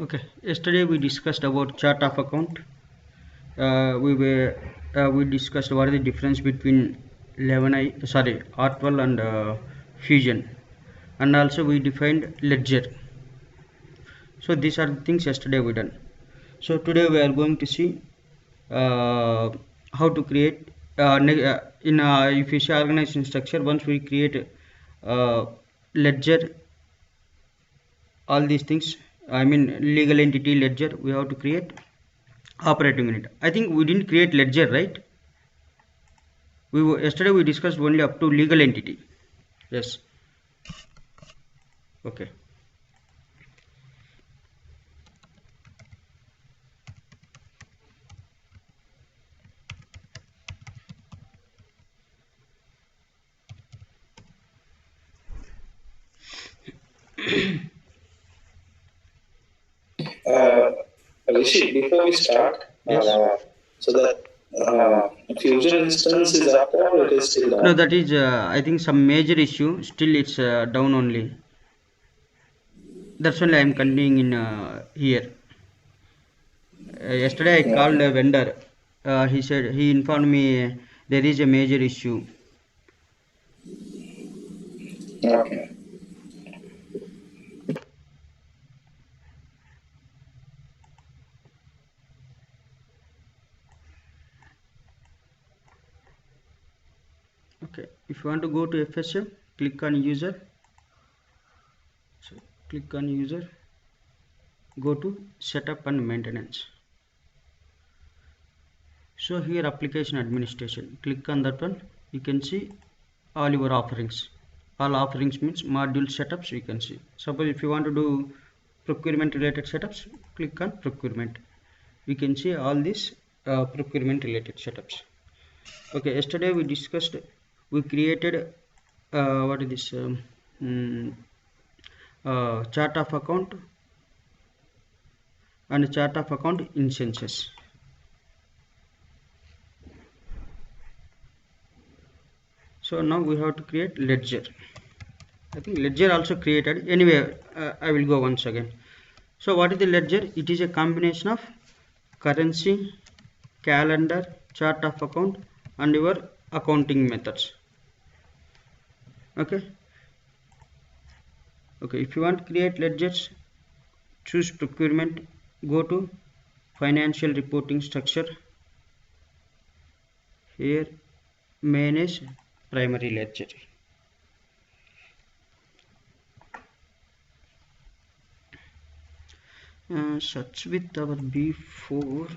Okay, yesterday we discussed about chart of account. We discussed what is the difference between 11i sorry R12 and Fusion, and also we defined ledger. So these are the things yesterday we done. So today we are going to see how to create in if you see organization structure. Once we create ledger, all these things, I mean legal entity ledger, we have to create operating unit. I think we didn't create ledger, right? Yesterday we discussed only up to legal entity. Yes. Okay. Uh, Rishi, before we start, Yes. so that Fusion instance is up or it is still down? No, that is I think some major issue. Still it's down only. That's only I am continuing in here. Yesterday I called a vendor. He informed me there is a major issue. Okay. Okay, if you want to go to FSM, click on user. So click on user, go to setup and maintenance. So here application administration, click on that one. You can see all your offerings. All offerings means module setups. You can see, suppose if you want to do procurement related setups, click on procurement. You can see all these procurement related setups. Okay, yesterday we discussed, we created what is this chart of account and chart of account instances. So now we have to create ledger. I think ledger also created. Anyway, I will go once again. So what is the ledger? It is a combination of currency, calendar, chart of account and your accounting methods. Okay. Okay, if you want to create ledgers, choose procurement, go to financial reporting structure. Here manage primary ledger. Search with our B4.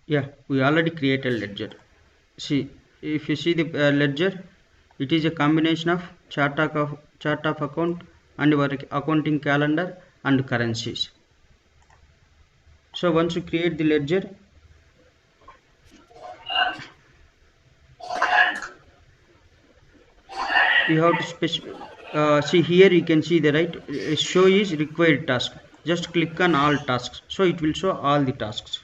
Yeah, we already created ledger. See, if you see the ledger, it is a combination of chart of account and your accounting calendar and currencies. So once you create the ledger, you have to specify. See here you can see the right show is required task. Just click on all tasks, so it will show all the tasks.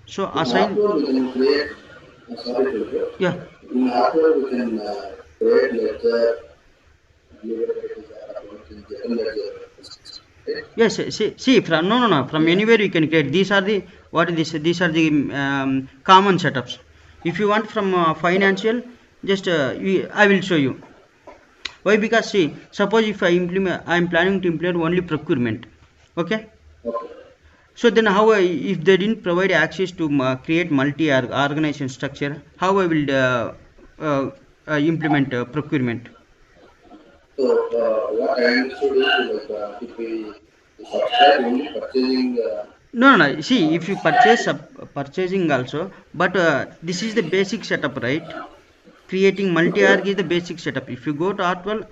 So assign. We can create. Yeah. In after we can create ledger. Yes, see from from anywhere you can create. These are the what is this? These are the common setups. If you want from financial, just I will show you. Why? Because see, suppose if I am planning to implement only procurement. Okay. So then how if they didn't provide access to create multi-organization structure, how I will implement procurement? So what I understood is like if we subscribe only purchasing. No. See, if you purchase purchasing also, but this is the basic setup, right? Creating multi-org is the basic setup. If you go to R12,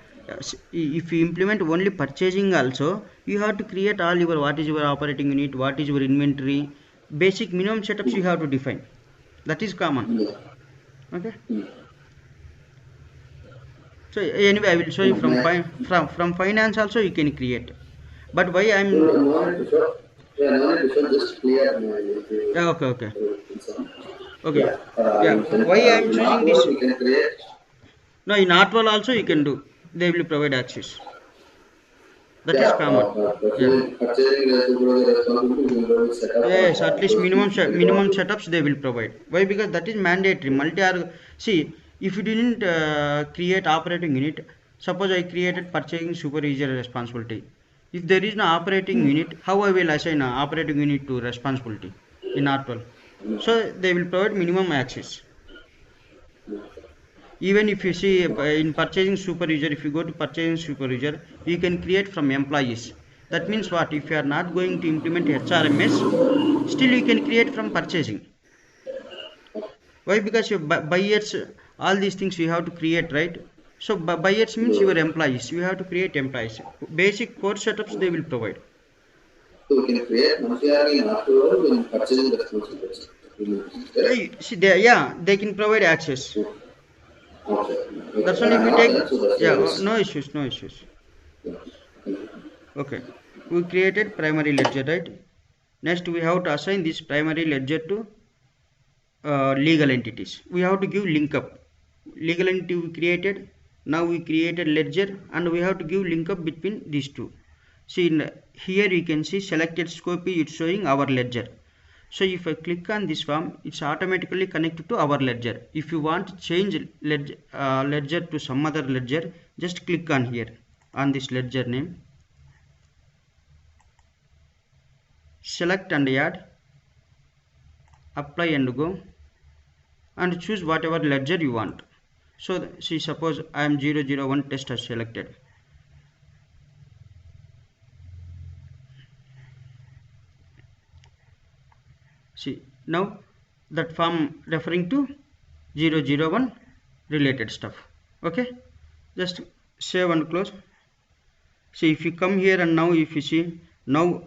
if you implement only purchasing also, you have to create all your what is your operating unit, what is your inventory, basic minimum setups you have to define. That is common. Okay. So anyway, I will show you from finance also you can create. But why I'm just clear. Okay. Yeah. Why I am choosing this? We can create No, in R12 also you can do. They will provide access. That is Yeah, common. Yeah. purchasing the supervisor responsibility will be set up Yes, at least those minimum things we minimum want to. setups they will provide. Why? Because that is mandatory. See, if you didn't create operating unit, suppose I created purchasing supervisor responsibility. If there is no operating Hmm. unit, how I will assign a operating unit to responsibility in R12? So they will provide minimum access. Even if you see in purchasing supervisor, if you go to purchasing supervisor, you can create from employees. That means what? If you are not going to implement HRMS, still you can create from purchasing. Why? Because your buyers, all these things you have to create, right? So buyers means your So, employees. You have to create employees. Basic core setups they will provide. so we can create monthly earning and afterward when purchasing responsibilities. Yeah, Correct? see, they can provide access. Okay. Okay. That's But only if I'm you not take. there, so that's Yeah, why I just. no issues, no issues. Yeah. Thank you. Okay, we created primary ledger, right? Next, we have to assign this primary ledger to legal entities. We have to give link up. Legal entity we created. Now we created ledger, and we have to give link up between these two. See here you can see selected scope is showing our ledger. So if I click on this form, it's automatically connected to our ledger. If you want to change ledger to some other ledger, just click on here on this ledger name, select and add, apply and go, and choose whatever ledger you want. So see, suppose I am 001 test as selected. See now that form referring to 001 related stuff. Okay, just save and close. See, if you come here and now if you see, now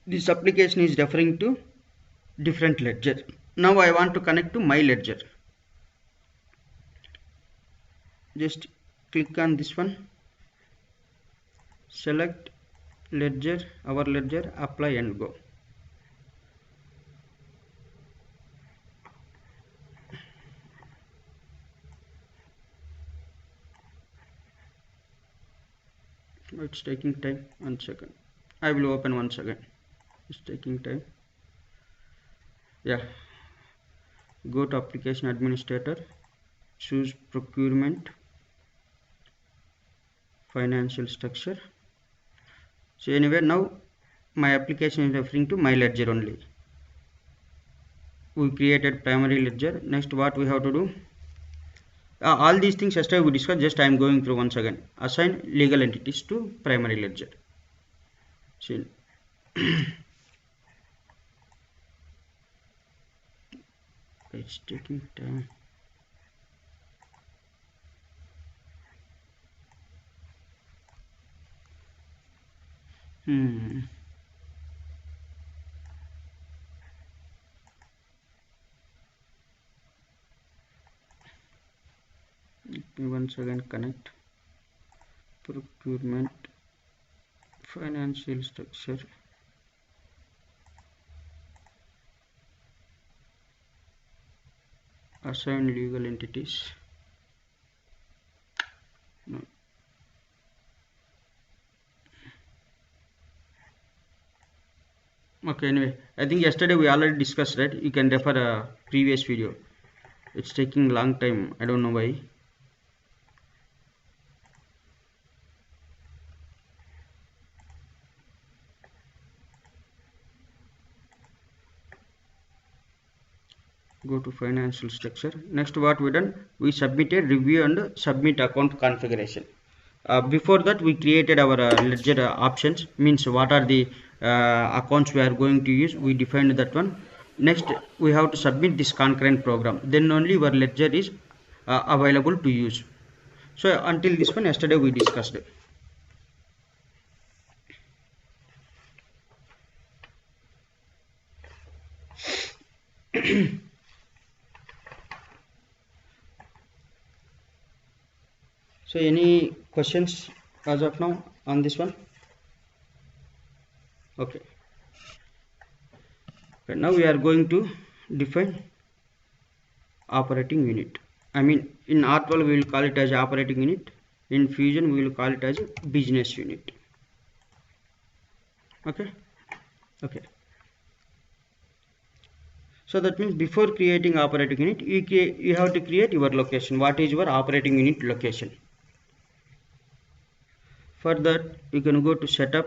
this application is referring to different ledger. Now I want to connect to my ledger. Just click on this one, select ledger, our ledger, apply and go. It's taking time. 1 second. I will open once again. It's taking time. Yeah, go to application administrator, choose procurement, financial structure. So anyway, now my application is referring to my ledger only. We created primary ledger. Next, what we have to do? All these things yesterday we discussed. Just I am going through once again. Assign legal entities to primary ledger. See, it's taking time. Hmm. Let me once again connect procurement, financial structure. Assign legal entities. No. Okay, anyway, I think yesterday we already discussed, right? You can refer a previous video. It's taking long time. I don't know why. Go to financial structure. Next, what we done? We submitted review and submit account configuration. Before that, we created our ledger options. Means what are the accounts we are going to use. We defined that one. Next, we have to submit this concurrent program. Then only our ledger is available to use. So until this one, yesterday we discussed. So any questions as of now on this one? Okay. Okay, now we are going to define operating unit. I mean, in R12 we will call it as operating unit. In Fusion we will call it as business unit. Okay. Okay. So that means before creating operating unit, you have to create your location. What is your operating unit location? For that, you can go to setup,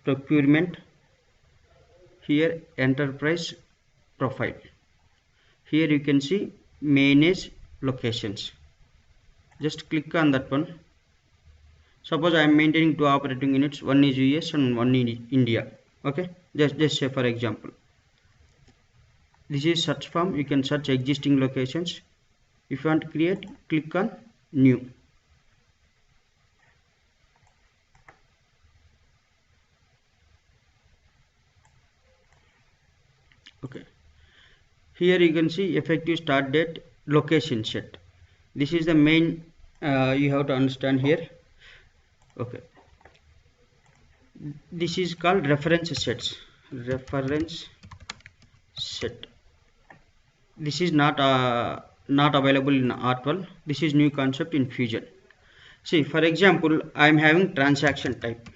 procurement, here enterprise profile. Here you can see manage locations. Just click on that one. Suppose I am maintaining two operating units, one is US and one in India. Okay, just say for example. This is search form. You can search existing locations. If you want to create, click on new. Okay. Here you can see effective start date, location set. This is the main you have to understand here. Okay. This is called reference sets. Reference set. This is not available in R12. This is new concept in Fusion. See, for example, I am having transaction type.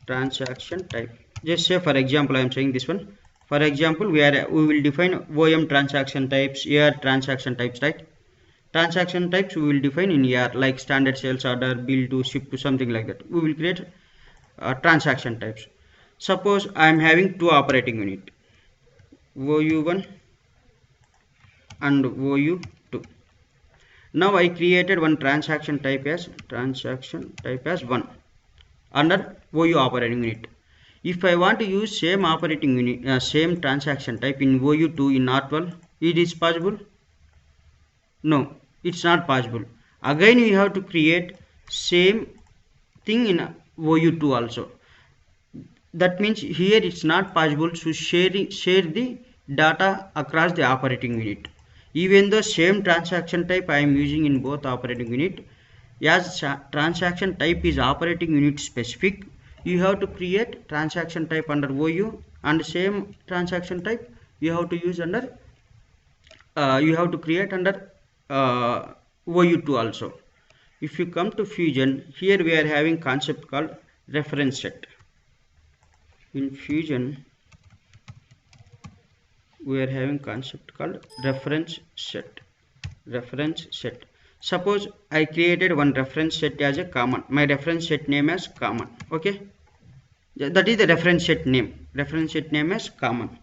Transaction type. Just say, for example, I am saying this one. For example, we will define OM transaction types, AR transaction types, right? Transaction types we will define in AR, like standard sales order, bill to, ship to, something like that. We will create transaction types. Suppose I am having two operating unit, OU1 and OU2. Now I created one transaction type as 1 under OU operating unit. If I want to use same operating unit, same transaction type in OU2 in R12, it is possible? No, it's not possible. Again, we have to create same thing in OU2 also. That means here it's not possible to share the data across the operating unit. Even though same transaction type I am using in both operating unit, as transaction type is operating unit specific, you have to create transaction type under OU, and same transaction type you have to use under you have to create under OU2 also. If you come to Fusion, here we are having concept called reference set. In Fusion we are having concept called reference set. Suppose I created one reference set as a common. My reference set name as common. Okay, that is the reference set name. Reference set name as common.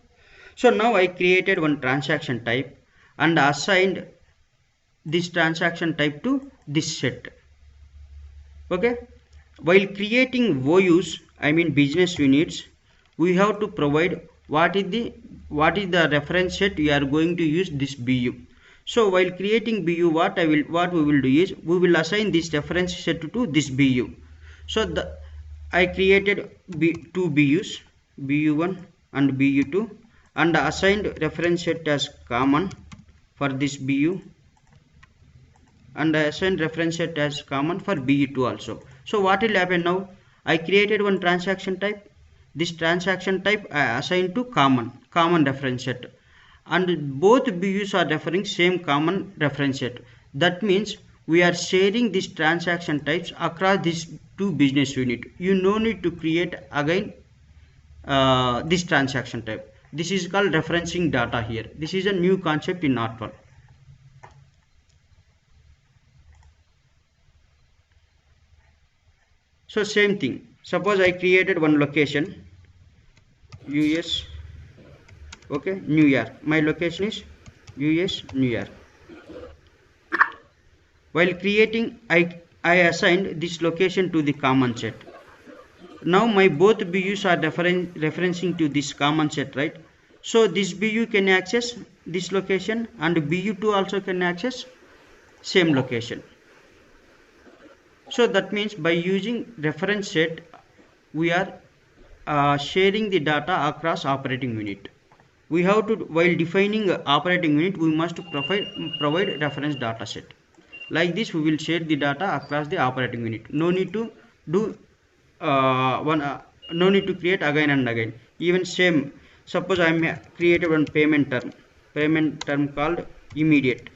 So now I created one transaction type and assigned this transaction type to this set. Okay, while creating OUs, I mean business units, we have to provide what is the reference set we are going to use this BU. So while creating BU, what we will do is we will assign this reference set to this BU. So I created two BUs, BU1 and BU2, and assigned reference set as common for this BU, and I assigned reference set as common for BU2 also. So what will happen now? I created one transaction type. This transaction type I assigned to common reference set, and both BUs are referring same common reference set. That means we are sharing these transaction types across these two business unit. You no need to create again this transaction type. This is called referencing data here. This is a new concept in R12. So same thing. Suppose I created one location, US, okay, New York. My location is US, New York. While creating, I assigned this location to the common set. Now my both BUs are referencing to this common set, right? So this BU can access this location, and BU2 also can access same location. So that means by using reference set, we are sharing the data across operating unit. We have to, while defining operating unit, we must provide reference data set. Like this, we will share the data across the operating unit. No need to do no need to create again and again. Even same. Suppose I am created one payment term called immediate.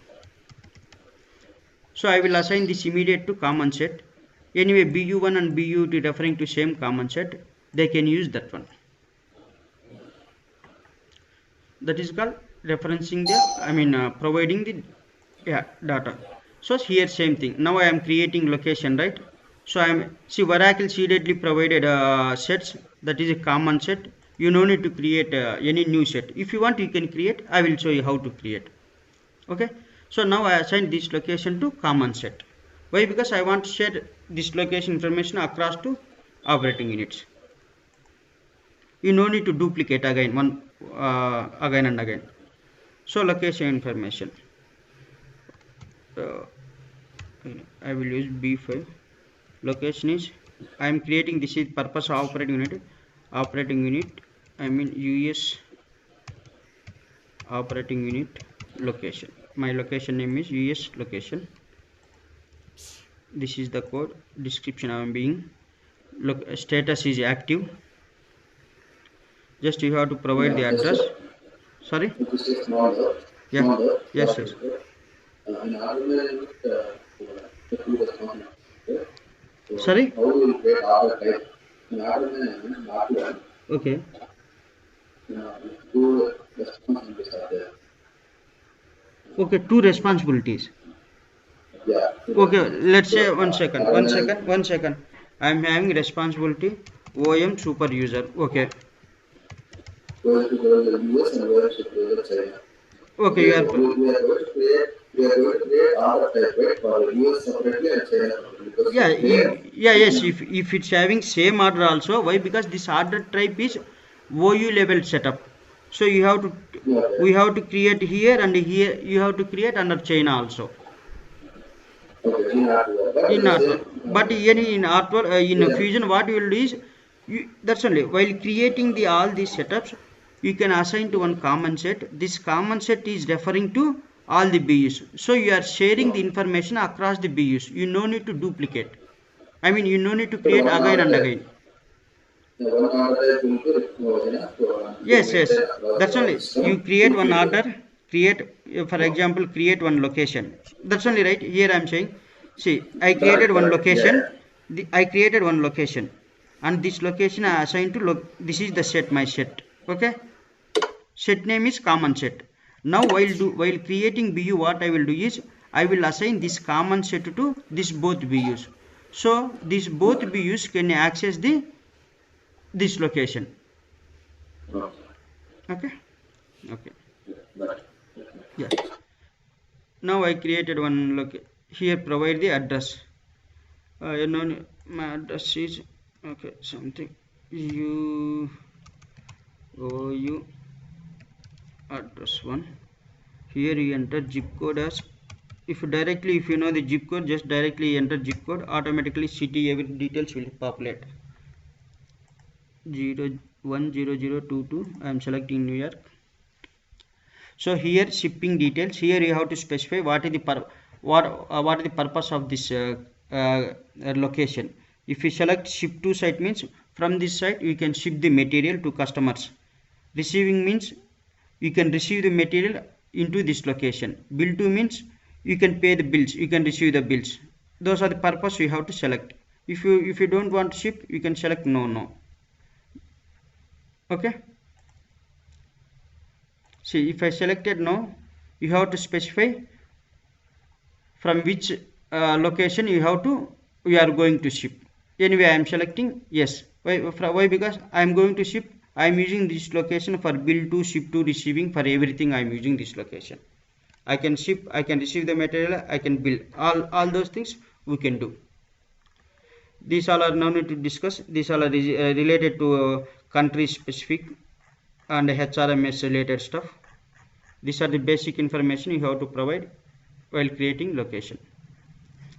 So I will assign this immediate to common set. Anyway, BU1 and BU2 referring to same common set, they can use that one. That is called referencing the, providing the data. So here same thing. Now I am creating location, right? So Oracle seededly provided sets, that is a common set. You no need to create any new set. If you want, you can create. I will show you how to create. Okay. So now I assign this location to common set. Why? Because I want to share this location information across to operating units. You no need to duplicate again again and again. So location information. I will use B5. Location is, I am creating, this is purpose of operating unit. US operating unit location. My location name is US location. This is the code. Description I am being. Status is active. Just you have to provide the address. Sorry. Yeah. Yes. Sorry. Okay. Okay, two responsibilities. Okay, let's say one second. I am having responsibility OM super user. Okay. Okay, you are going to create other type, right, for US separately and China separately. Yes. If it's having same order also, why? Because this order type is OU level setup. So you have to we have to create here, and here you have to create under China also. In R12, but in R12 in Fusion, what you will do is that's only while creating the all these setups, you can assign to one common set. This common set is referring to all the BUs. So you are sharing the information across the BUs. You no need to duplicate. You no need to create again and again. Yes. That's only. You create one order. For example, create one location. That's only, right. Here I am saying. See, I created one location. And this location I assigned to this is the set, my set. Okay. Set name is common set. Now while creating BU, what I will do is I will assign this common set to this both BUs. So these both BUs can access this location. Okay. Yeah. Now I created one location. Here provide the address. My address is something OU address 1. Here you enter zip code as, if you know the zip code, just directly enter zip code. Automatically city every details will populate. 10022. I am selecting New York. So here shipping details. Here you have to specify what is the purpose of this location. If you select ship to site, means from this site you can ship the material to customers. Receiving means you can receive the material into this location. Bill to means you can pay the bills, you can receive the bills. Those are the purpose you have to select. If you don't want to ship, you can select no. Okay. See, if I selected no, you have to specify from which location you are going to ship. Anyway, I am selecting yes. Why? Because I am going to ship. I am using this location for bill to, ship to, receiving, for everything. I am using this location. I can ship, I can receive the material, I can bill. All those things we can do. These all are no need to discuss. These all are related to country specific and HRMS related stuff. These are the basic information you have to provide while creating location.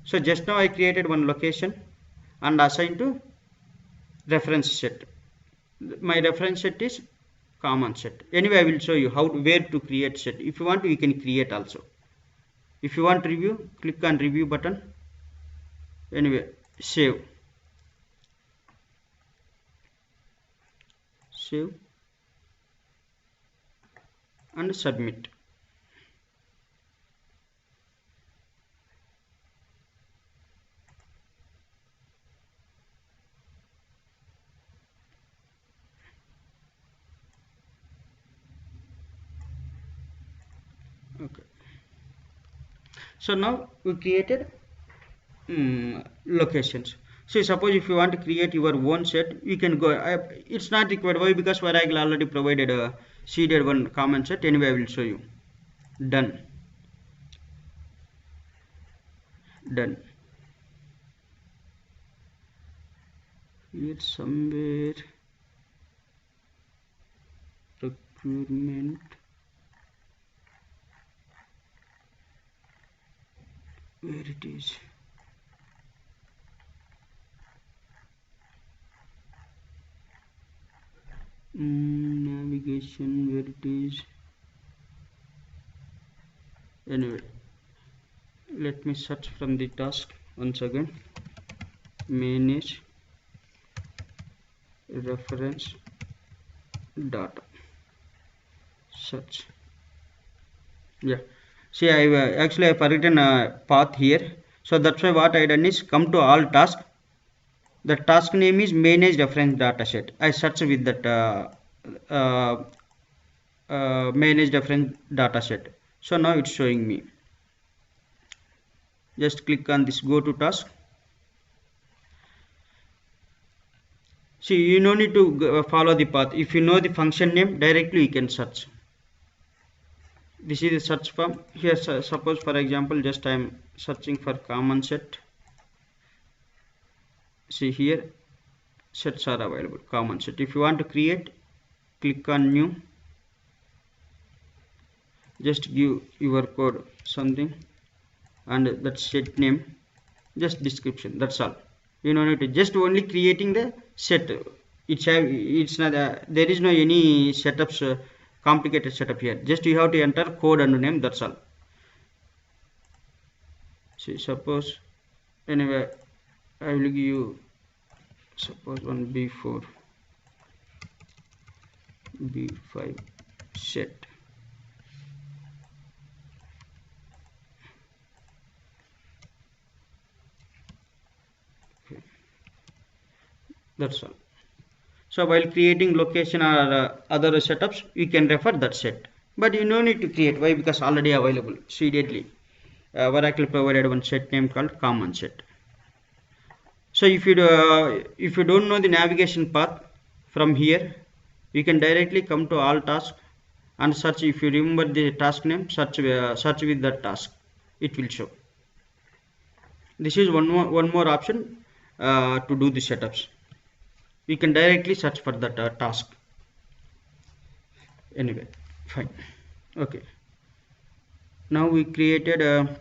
So just now I created one location and assigned to reference set. My reference set is common set. Anyway, I will show you where to create set. If you want, you can create also. If you want to review, click on review button. Anyway, save and submit. So now we created locations. So suppose if you want to create your own set, you can go. It's not required. Why? Because Variable already provided a seeded one common set. Anyway, I will show you. Done. Done. Here somewhere procurement. Where it is? Navigation, where it is? Anyway, let me search from the task once again. Manage reference data. Search. Yeah. See, actually I've forgotten a path here. So that's why what I done is come to all task. The task name is manage reference dataset. I search with that uh, manage reference dataset. So now it's showing me. Just click on this go to task. See, you no need to follow the path. If you know the function name, directly you can search. This is the search form. Here, suppose for example, just I am searching for common set. See here, sets are available. Common set. If you want to create, click on new. Just give your code something, and that set name. Just description. That's all. You don't need to just only creating the set. It's not there is no any setups complicated setup here. Just you have to enter code and name. That's all. See, suppose anyway I will give you suppose one b4 b5 set. Okay. That's all. So while creating location or other setups, you can refer that set. But you no need to create. Why? Because already available. Immediately. Oracle provided one set name called common set. So if you don't know the navigation path from here, you can directly come to all tasks and search. If you remember the task name, search with that task. It will show. This is one more option to do the setups. You can directly search for that task. Anyway, fine. Okay. Now we created a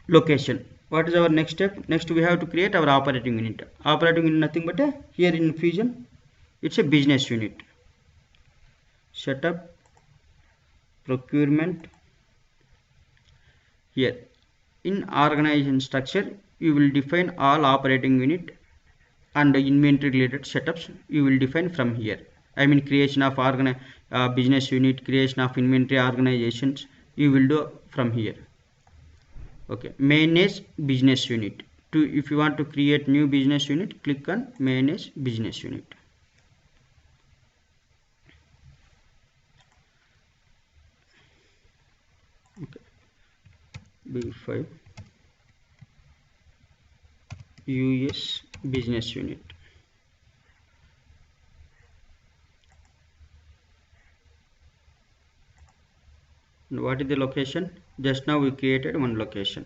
location. What is our next step? Next we have to create our operating unit. Operating unit nothing but here in Fusion, it's a business unit. Setup, procurement. Here in organization structure, you will define all operating unit and inventory related setups. You will define from here. I mean creation of business unit, creation of inventory organizations. You will do from here. Okay, manage business unit. If you want to create new business unit, click on manage business unit. Okay, B5 US business unit. And what is the location? Just now we created one location.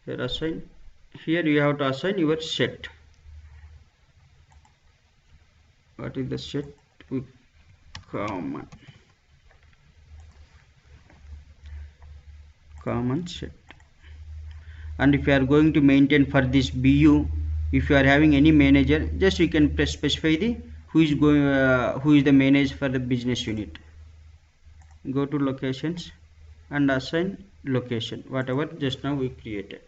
Here assign. Here you have to assign your set. What is the set? Common set. And if you are going to maintain for this BU, if you are having any manager, just you can specify the who is the manager for the business unit. Go to locations and assign location, whatever just now we created.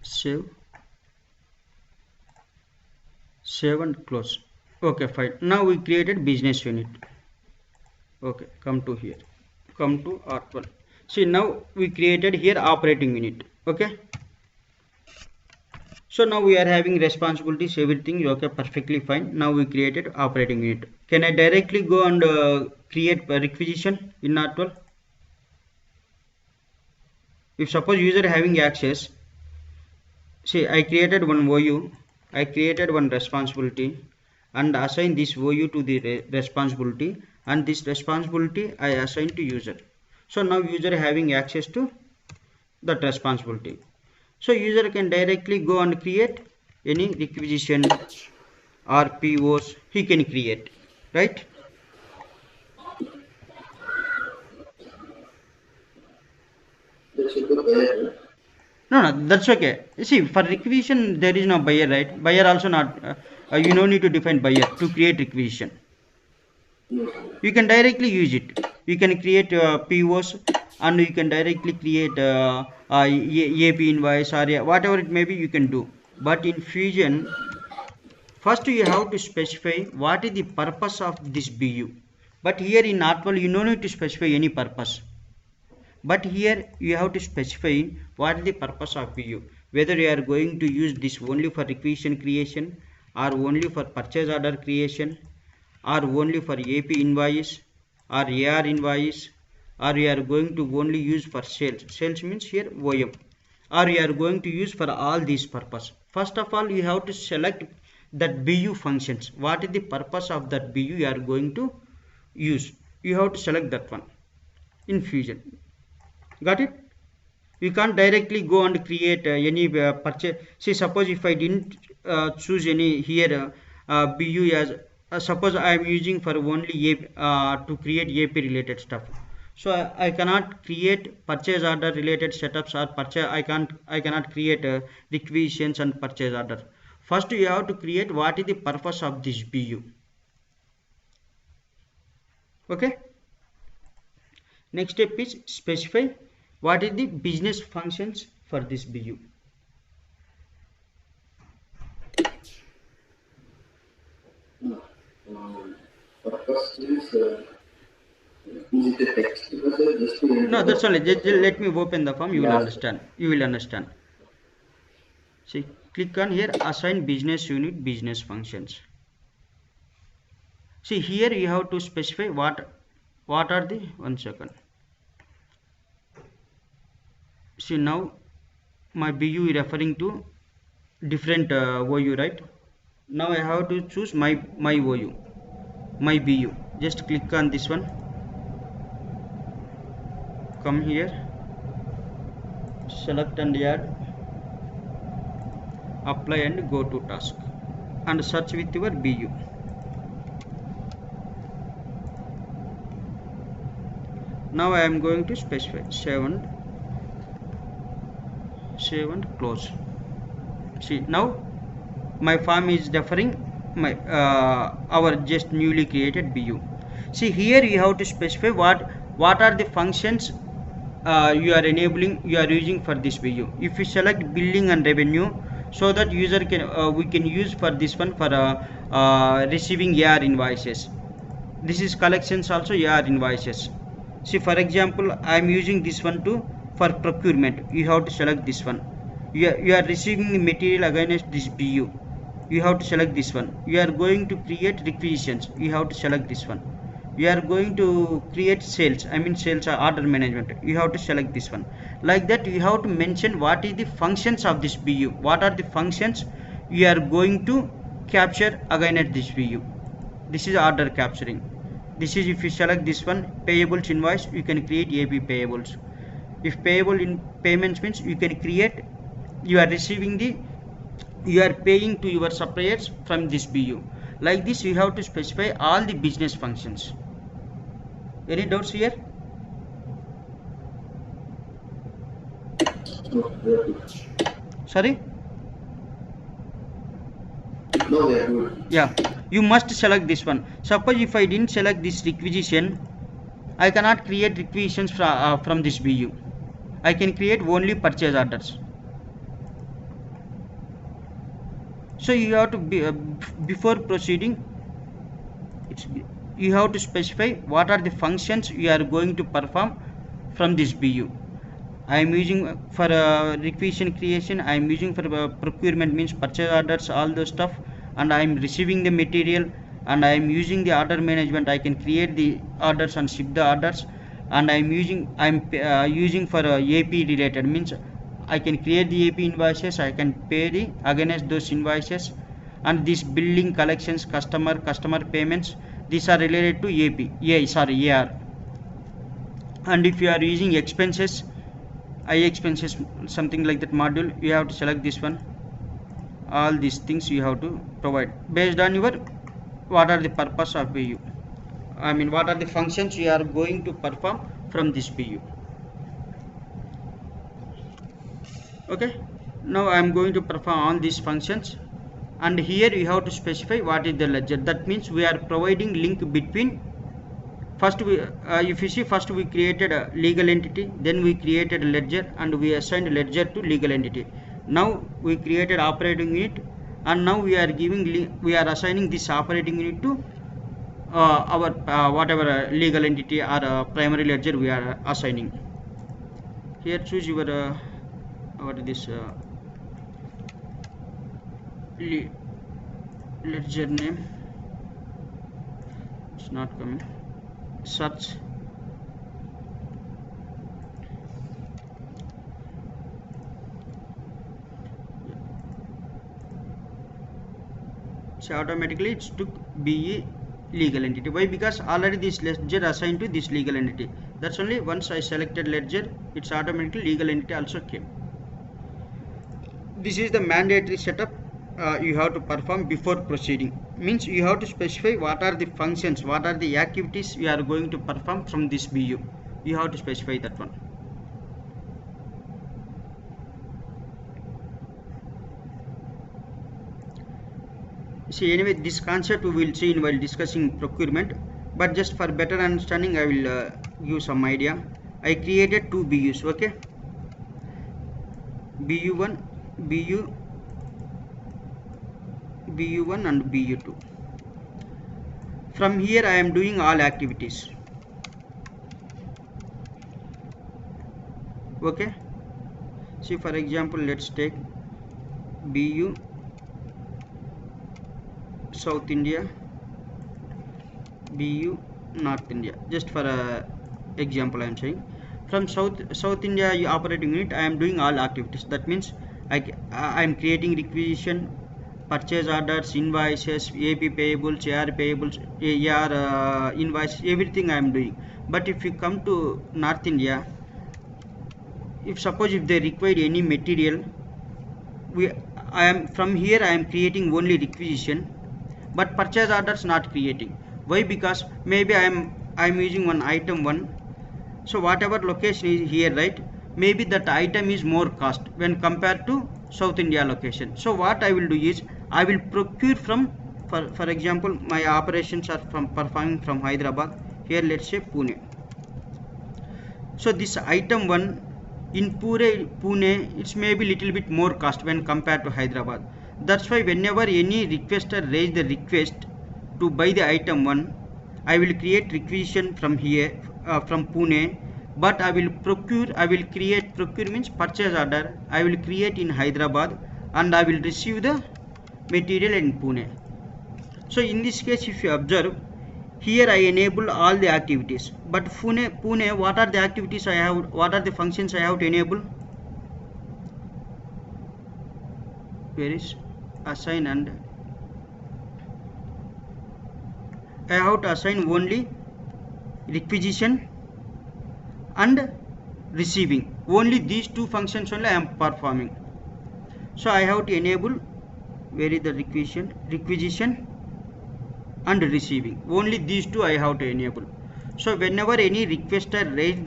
Save and close. Okay, fine. Now we created business unit. Okay, come to here, come to R12. See, now we created here operating unit. Okay, So now we are having responsibilities, everything okay, perfectly fine. Now we created operating unit. Can I directly go and create a requisition in R12? If suppose user having access, see I created one OU, I created one responsibility and assign this OU to the responsibility, and this responsibility I assign to user. So now user having access to that responsibility. So user can directly go and create any requisition or POs he can create, right? That should be buyer, right? No, no, that's okay. You see, for requisition there is no buyer, right? Buyer also not. You no need to define buyer to create requisition. Yes. You can directly use it. You can create POs and you can directly create AP invoice or whatever it may be. You can do. But in Fusion, first you have to specify what is the purpose of this BU. But here in Artwell, you no need to specify any purpose. But here you have to specify what is the purpose of BU. Whether you are going to use this only for requisition creation or only for purchase order creation or only for AP invoice or AR invoice, or you are going to only use for sales. Sales means here OM, or you are going to use for all these purpose. First of all, you have to select that BU functions. What is the purpose of that BU you are going to use? You have to select that one in Fusion. Got it? You can't directly go and create any purchase. See, suppose if I didn't choose any here BU as suppose I am using for only to create AP related stuff. So I cannot create purchase order related setups or purchase. I cannot create requisitions and purchase order. First, you have to create what is the purpose of this BU. Okay. Next step is specify what is the business functions for this BU. Purpose is it a text? Because just to No, that's only. Just let me open the form. You will last. understand. You will understand. See, click on here. Assign business unit business functions. See here you have to specify what are the 1 second. See now my BU is referring to different OU, right? Now I have to choose my OU, my BU. Just click on this one. Come here, select and add, apply and go to task and search with your BU. Now I am going to specify save and close. See now my form is referring my our just newly created BU. See here you have to specify what are the functions you are enabling, you are using for this BU. If you select billing and revenue, so that user can we can use for this one for receiving AR invoices. This is collections also AR invoices. See for example I am using this one for procurement. You have to select this one. You are receiving the material against this BU. You have to select this one. You are going to create requisitions. You have to select this one. You are going to create sales, I mean sales or order management. You have to select this one. Like that you have to mention what is the functions of this BU. What are the functions you are going to capture against this BU. This is order capturing. This is if you select this one payables invoice, you can create AP payables. If payable in payments means you can create, you are receiving you are paying to your suppliers from this BU. Like this you have to specify all the business functions. Any doubts here? No, we are good. Sorry? No, we are good. Yeah, you must select this one. Suppose if I didn't select this requisition, I cannot create requisitions from this BU. I can create only purchase orders. So you have to be before proceeding, you have to specify what are the functions you are going to perform from this BU. I am using for requisition creation. I am using for procurement, means purchase orders, all those stuff, and I am receiving the material, and I am using the order management. I can create the orders and ship the orders, and I am using for AP related, means I can create the AP invoices. I can pay the against those invoices, and this billing, collections, customer payments, these are related to AR. And if you are using expenses, I expenses, something like that module, you have to select this one. All these things you have to provide based on your what are the purpose of BU. I mean, what are the functions you are going to perform from this BU. Okay, now I am going to perform all these functions, and here you have to specify what is the ledger. That means we are providing link between. First if you see, first we created a legal entity, then we created a ledger, and we assigned ledger to legal entity. Now we created operating unit, and now we are assigning this operating unit to our whatever legal entity or primary ledger we are assigning. Here choose your what is this ledger name. It's not coming. Search. So automatically it took BE legal entity. Why? Because already this ledger assigned to this legal entity. That's only once I selected ledger, it's automatically legal entity also came. This is the mandatory setup you have to perform before proceeding. Means you have to specify what are the functions, what are the activities you are going to perform from this BU. You have to specify that one. See, anyway, this concept we will see while discussing procurement, but just for better understanding I will give some idea. I created two BUs. Okay, BU1 and BU2. From here I am doing all activities. Okay, see, for example, let's take BU South India, BU North India, just for example I am saying. From South India operating unit, I am doing all activities. That means I am creating requisition, purchase orders, invoices, AP payables, AR payables, AR invoice, everything I am doing. But if you come to North India, if they require any material, I am creating only requisition, but purchase orders not creating. Why? Because maybe I am using one item 1. So whatever location is here, right, maybe that item is more cost when compared to South India location. So what I will do is I will procure from, for example, my operations are performing from Hyderabad. Here let's say Pune. So this item 1 in Pune, it's maybe little bit more cost when compared to Hyderabad. That's why whenever any requester raise the request to buy the item 1, I will create requisition from here, from Pune, but I will create procure means purchase order. I will create in Hyderabad, and I will receive the material in Pune. So in this case, if you observe, here I enable all the activities, but Pune, what are the activities I have, what are the functions I have to enable? Where is assign? And I have to assign only requisition and receiving. Only these two functions only I am performing. So I have to enable, where is the requisition and receiving. Only these two I have to enable. So whenever any requester raise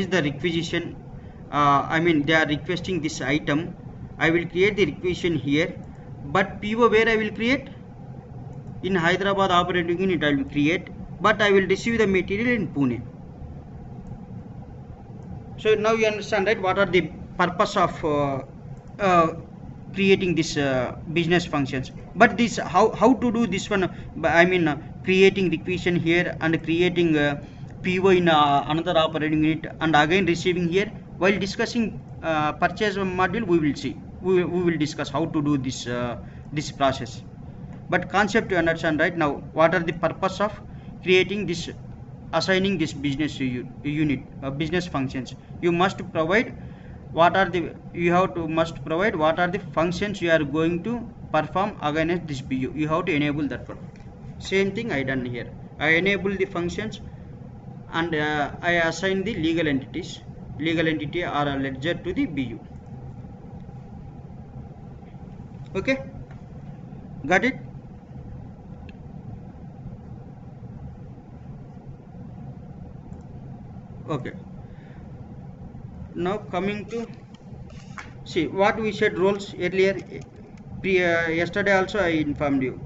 the requisition, I mean they are requesting this item, I will create the requisition here, but PO where I will create? In Hyderabad operating unit I will create, but I will receive the material in Pune. So now you understand, right, what are the purpose of creating this business functions. But this how to do this one, I mean creating requisition here and creating PO in another operating unit and again receiving here. While discussing purchase module, we will see, we will discuss how to do this process. But concept you understand right now. What are the purpose of creating this, assigning this business unit business functions? You must provide what are the, you have to must provide what are the functions you are going to perform against this BU. You have to enable that one. Same thing I done here. I enable the functions and I assign the legal entity or a ledger to the BU. Okay, got it? Okay, now coming to, see what we said roles earlier. Yesterday also I informed you,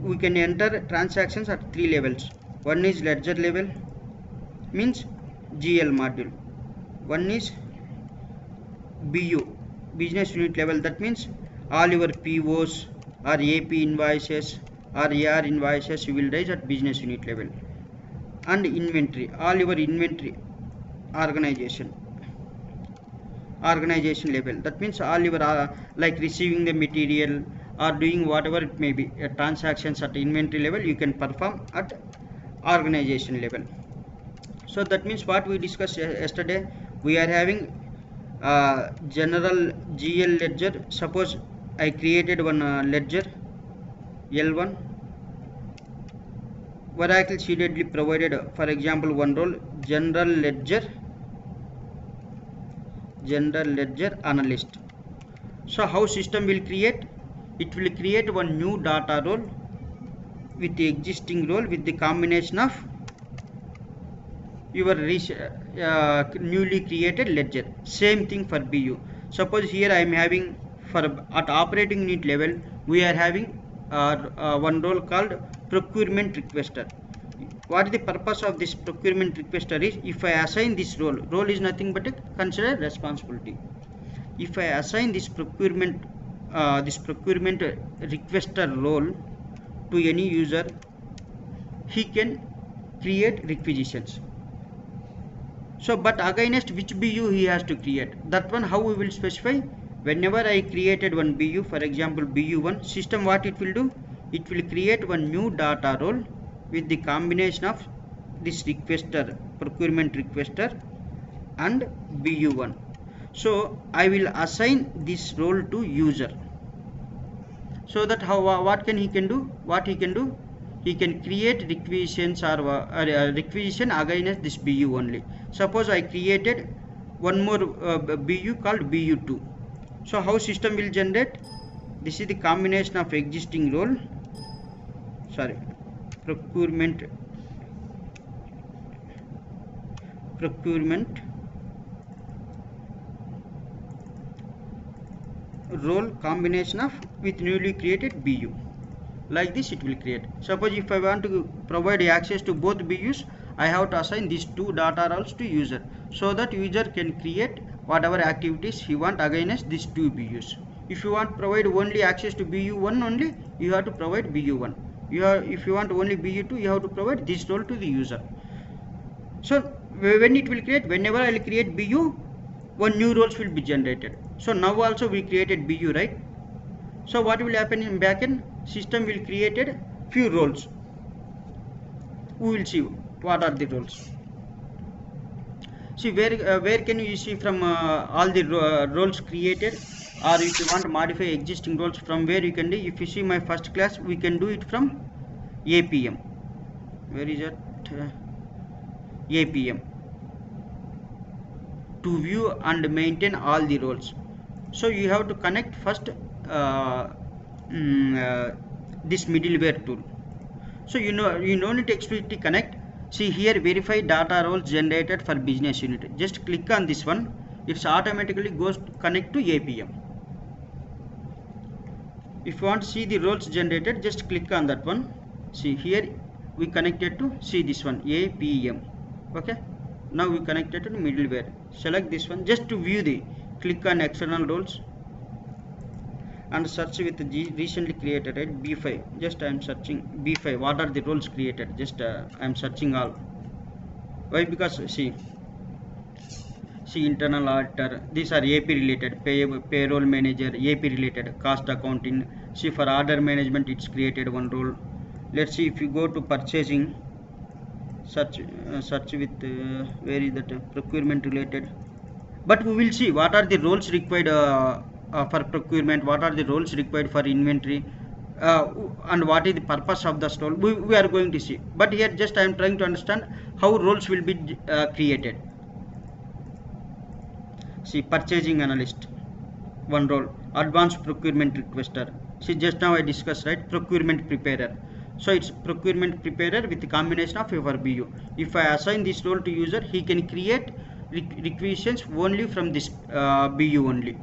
we can enter transactions at 3 levels. One is ledger level, means GL module. One is BU, business unit level, that means all your POs or AP invoices or AR invoices you will raise at business unit level. And inventory, all your inventory organization level, that means all your like receiving the material or doing whatever it may be, transactions at inventory level you can perform at organization level. So that means what we discussed yesterday, we are having general GL ledger. Suppose I created one ledger L1, Oracle CDD provided for example one role, general ledger analyst. So how system will create? It will create one new data role with the existing role with the combination of your newly created ledger. Same thing for BU. Suppose here I am having, for at operating unit level we are having one role called procurement requester. What is the purpose of this procurement requester is, if I assign this role is nothing but a considered responsibility. If I assign this procurement requester role to any user, he can create requisitions. So but against which BU he has to create, that one how we will specify? Whenever I created one BU, for example BU1, system what it will do, it will create one new data role with the combination of this requester, procurement requester and BU1. So I will assign this role to user, so that how what can he can do, he can create requisitions or requisition against this BU only. Suppose I created one more BU called BU2. So how system will generate? This is the combination of existing role, procurement role combination of with newly created BU. Like this it will create. Suppose if I want to provide access to both BUs, I have to assign these two data roles to user, so that user can create whatever activities he want against these two BUs. If you want to provide only access to BU1 only, you have to provide BU1. If you want only BU2, you have to provide this role to the user. So when it will create, whenever I will create BU, one new roles will be generated. So now also we created BU, right? So what will happen in backend? System will created few roles. We will see what are the roles. See where can you see from all the roles created, or if you want to modify existing roles, from where you can do. If you see my first class, we can do it from APM. Where is it? APM, to view and maintain all the roles. So you have to connect first this middleware tool. So you don't need to explicitly connect. See here, verify data roles generated for business unit. Just click on this one, it's automatically goes to connect to APM. If you want to see the roles generated, just click on that one. See here we connected to, see this one, APM. Okay, now we connected to the middleware. Select this one just to view the, click on external roles and search with the recently created, right? B5. Just I am searching B5. What are the roles created? Just I am searching all. Why? Because see internal auditor, these are AP related, payroll manager, AP related, cost accounting. See for order management it's created one role. Let's see if you go to purchasing, search with where is that procurement related. But we will see what are the roles required for procurement, what are the roles required for inventory, uh, and what is the purpose of the role. We are going to see, but here just I am trying to understand how roles will be created. See purchasing analyst, one role. Advanced procurement requester, see just now I discussed, right? Procurement preparer, so it's procurement preparer with the combination of your BU. If I assign this role to user, he can create requisitions only from this BU only.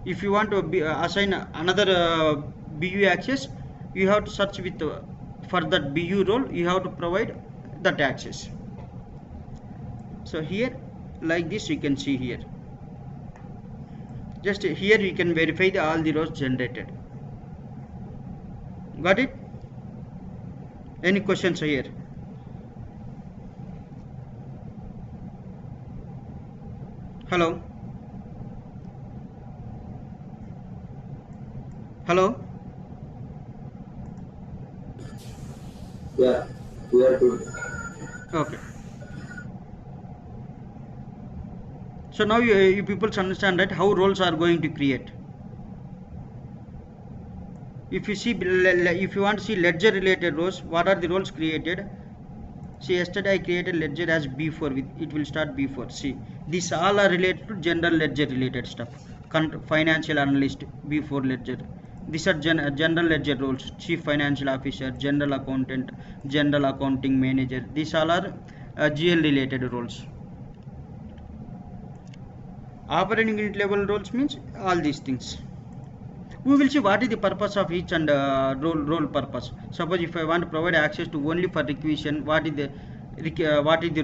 If you want to assign another BU access, you have to search with for that BU role, you have to provide that access. So here like this you can see here, just here you can verify all the rows generated. Got it? Any questions here? Hello? Hello? Yeah, we are good. Okay. So now you people understand, right, how roles are going to create. If you see, if you want to see ledger related roles, what are the roles created? See, yesterday I created ledger as B4 with it will start B4. See, these all are related to general ledger related stuff. Financial analyst, B4 ledger. These are general ledger roles. Chief financial officer, general accountant, general accounting manager. These all are GL related roles. Operating unit level roles means all these things. We will see what is the purpose of each and role purpose. Suppose if I want to provide access to only for requisition, what is the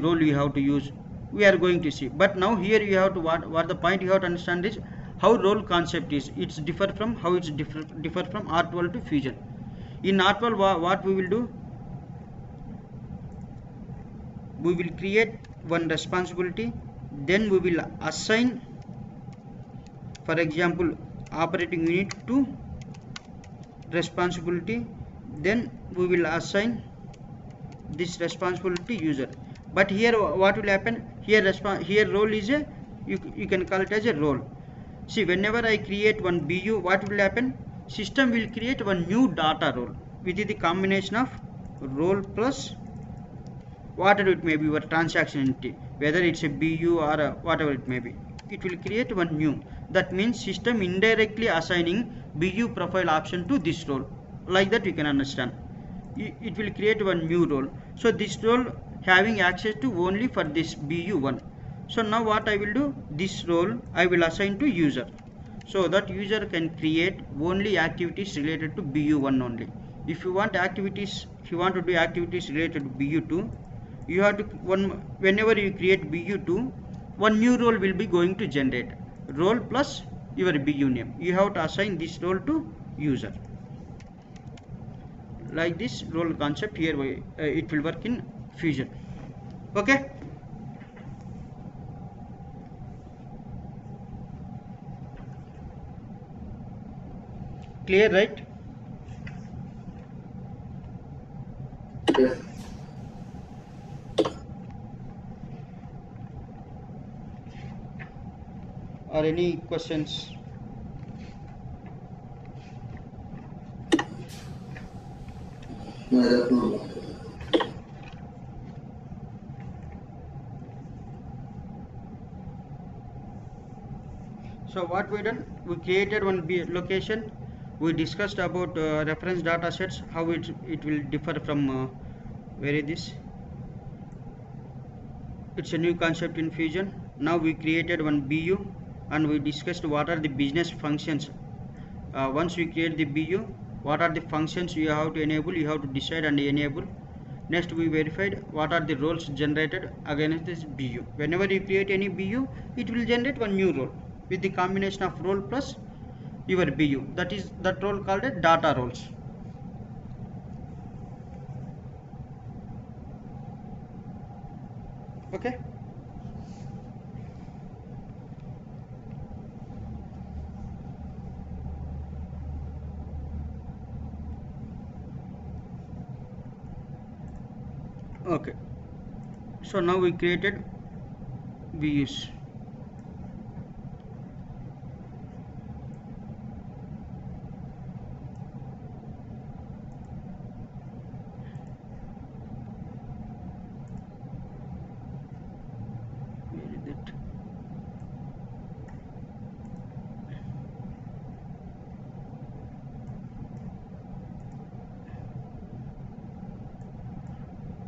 role you have to use, we are going to see. But now here you have to what the point you have to understand is how role concept is. It's differ from how it's differ from R12 to fusion. In R12 what we will do, we will create one responsibility, then we will assign, for example, operating unit to responsibility, then we will assign this responsibility user. But here what will happen, here role is a, you can call it as a role. See, whenever I create one BU, what will happen, system will create one new data role with the combination of role plus whatever it may be, your transaction entity, whether it's a BU or whatever it may be, it will create one new. That means system indirectly assigning BU profile option to this role. Like that you can understand. It will create one new role. So this role having access to only for this BU1. So now what I will do, this role I will assign to user. So that user can create only activities related to BU1 only. If you want to do activities related to BU2, you have to whenever you create BU2, one new role will be going to generate, role plus your BU name. You have to assign this role to user. Like this role concept here it will work in fusion. Okay, clear, right? Yes. Or any questions? No, that's no. So what we done, we created one location, we discussed about reference data sets, how it will differ from where is this, it's a new concept in fusion. Now we created one BU and we discussed what are the business functions. Once we create the BU, what are the functions you have to enable, you have to decide and enable. Next we verified what are the roles generated against this BU. Whenever you create any BU, it will generate one new role with the combination of role plus your BU. That role called a data roles. Okay. Okay, so now we created views. Where is it?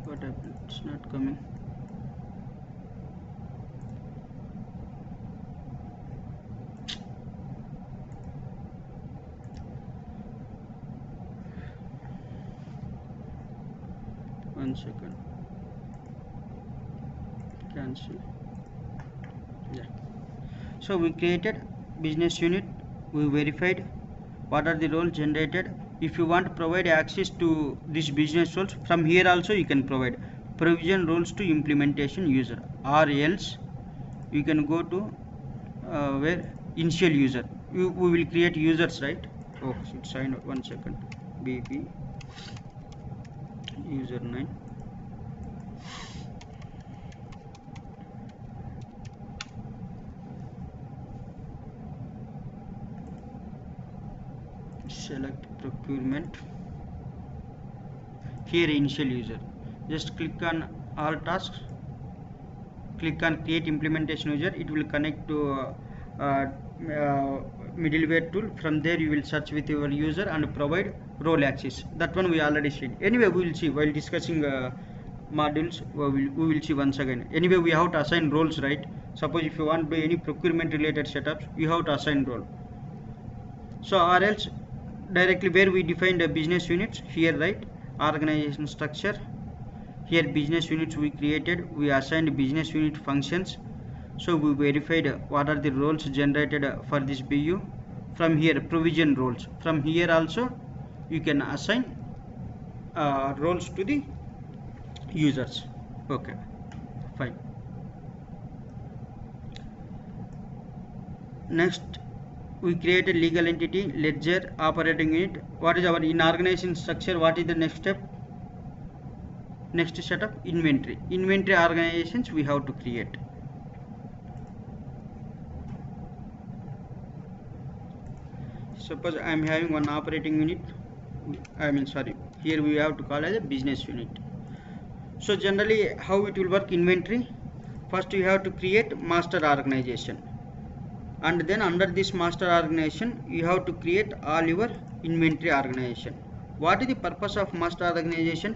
What happened? It's not coming. One second. Cancel. Yeah. So we created business unit. We verified what are the roles generated. If you want to provide access to this business roles, from here also you can provide provision roles to implementation user, or else you can go to where initial user. We will create users, right? Oh, should sign up. One second. BB user 9. Select procurement. Here initial user. Just click on all tasks. Click on create implementation user. It will connect to middleware tool. From there you will search with your user and provide role access. That one we already seen. Anyway, we will see while discussing modules. We will see once again. Anyway, we have to assign roles, right? Suppose if you want to do any procurement related setups, you have to assign role. So or else directly where we defined the business units here, right? Organization structure. Here business units we created, we assigned business unit functions. So we verified what are the roles generated for this BU. From here provision roles. From here also you can assign roles to the users. Okay, fine. Next we create a legal entity, ledger, operating unit. What is our in organization structure? What is the next step? Next setup, inventory. Inventory organizations we have to create. Suppose I am having one operating unit. Here we have to call as a business unit. So generally how it will work inventory? First you have to create master organization, and then under this master organization you have to create all your inventory organization. What is the purpose of master organization?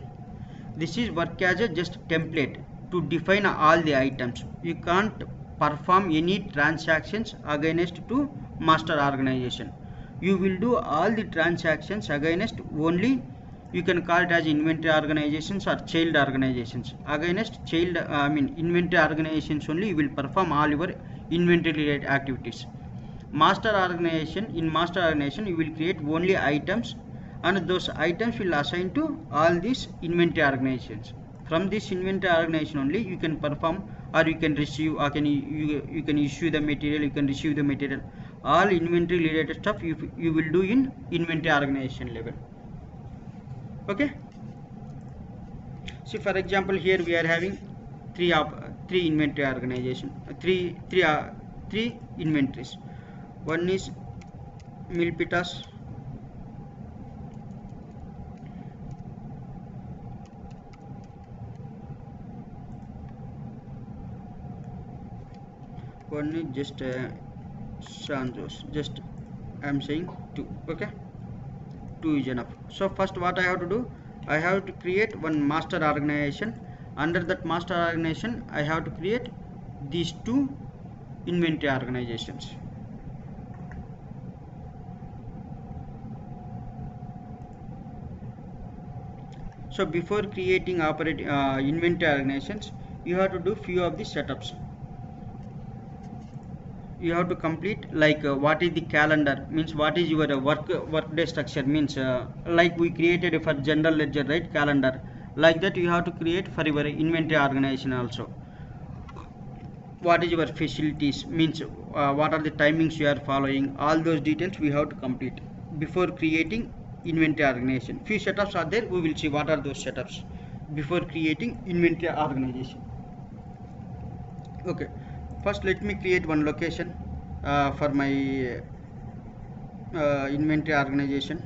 This is work as a just template to define all the items. You can't perform any transactions against to master organization. You will do all the transactions against only, you can call it as inventory organizations or child organizations. Against child inventory organizations only you will perform all your inventory related activities. Master organization, in master organization you will create only items, and those items will assign to all these inventory organizations. From this inventory organization only you can perform, or you can receive, or you can issue the material, you can receive the material. All inventory related stuff you will do in inventory organization level. Okay, see for example here we are having three inventory organization, three inventories. One is milpitas, one is just Sanjos. Just I am saying two. Okay, two is enough. So first what I have to do, I have to create one master organization. Under that master organization I have to create these two inventory organizations. So before creating inventory organizations, you have to do few of the setups. You have to complete like what is the calendar, means what is your work day structure, means like we created for general ledger, right? Calendar, like that you have to create for your inventory organization also. what is your facilities, means what are the timings you are following, all those details we have to complete before creating inventory organization. Few setups are there, we will see what are those setups before creating inventory organization. Okay, first let me create one location for my inventory organization.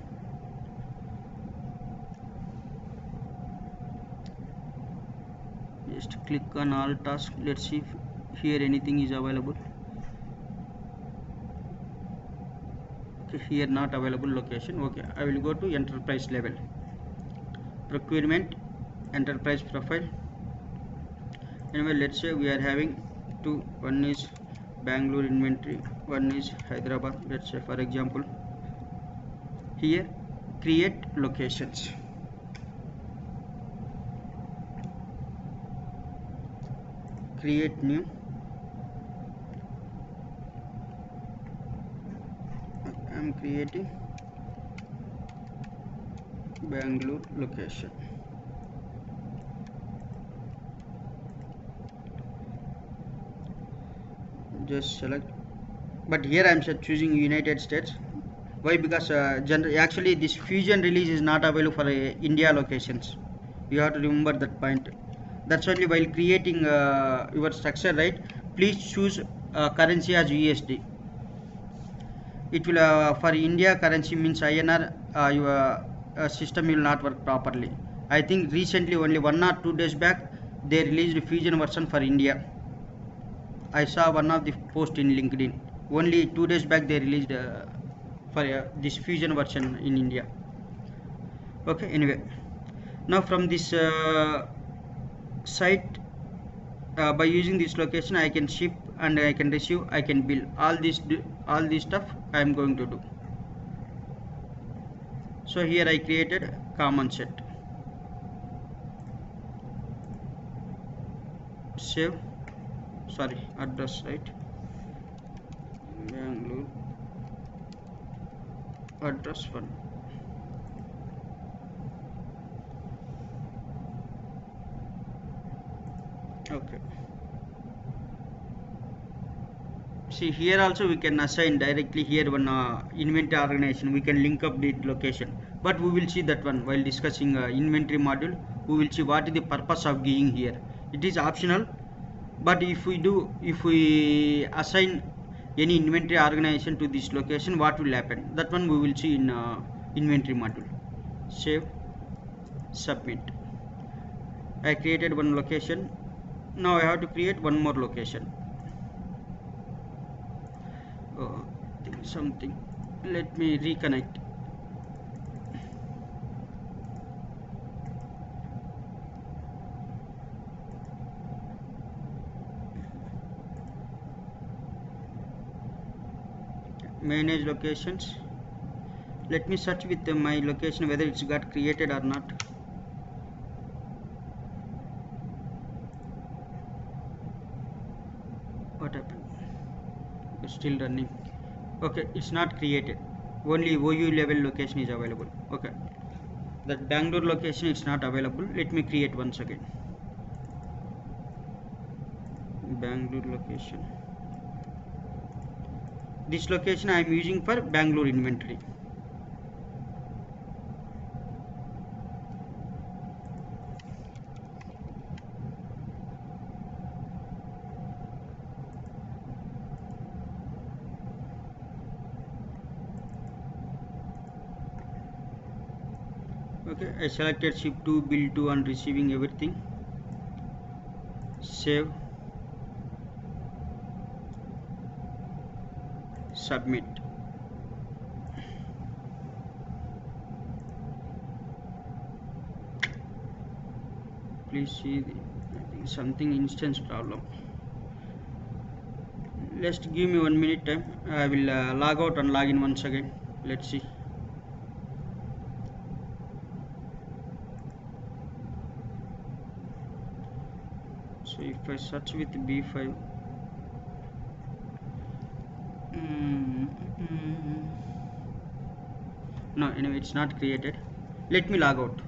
Just click on all tasks. Let's see if here anything is available. Okay, here not available location. Okay, I will go to enterprise level, procurement, enterprise profile. Anyway, let's say we are having two, one is Bangalore inventory, one is Hyderabad. Let's say for example here create locations. Create new. I am creating Bangalore location. Just select, but here I am choosing United States. Why? Because actually this fusion release is not available for India locations. You have to remember that point. That's only while creating your structure, right? Please choose currency as USD. It will for India currency means INR. Your system will not work properly. I think recently only 1 or 2 days back they released fusion version for India. I saw one of the post in LinkedIn. Only 2 days back they released for this fusion version in India. Okay, anyway, now from this site, by using this location I can ship and I can receive, I can bill, all this stuff I am going to do. So here I created common set, save, sorry, address, right, Bangalore address 1. Okay, see here also we can assign directly here one inventory organization, we can link up the location, but we will see that one while discussing inventory module. We will see what is the purpose of giving here. It is optional, but if we assign any inventory organization to this location, what will happen, that one we will see in inventory module. Save, submit. I created one location. Now I have to create one more location. Oh, something, let me reconnect. Manage locations. Let me search with my location whether it's got created or not. What happened? It's still running. Okay, it's not created, only OU level location is available. Okay, that Bangalore location is not available. Let me create once again. Bangalore location. This location I am using for Bangalore inventory. Okay, I selected ship to, bill to, and receiving everything. Save, submit. Please see the, I think something instance problem. Just give me 1 minute time. I will log out and log in once again. Let's see. So if I search with B5, no, anyway it's not created. Let me log out.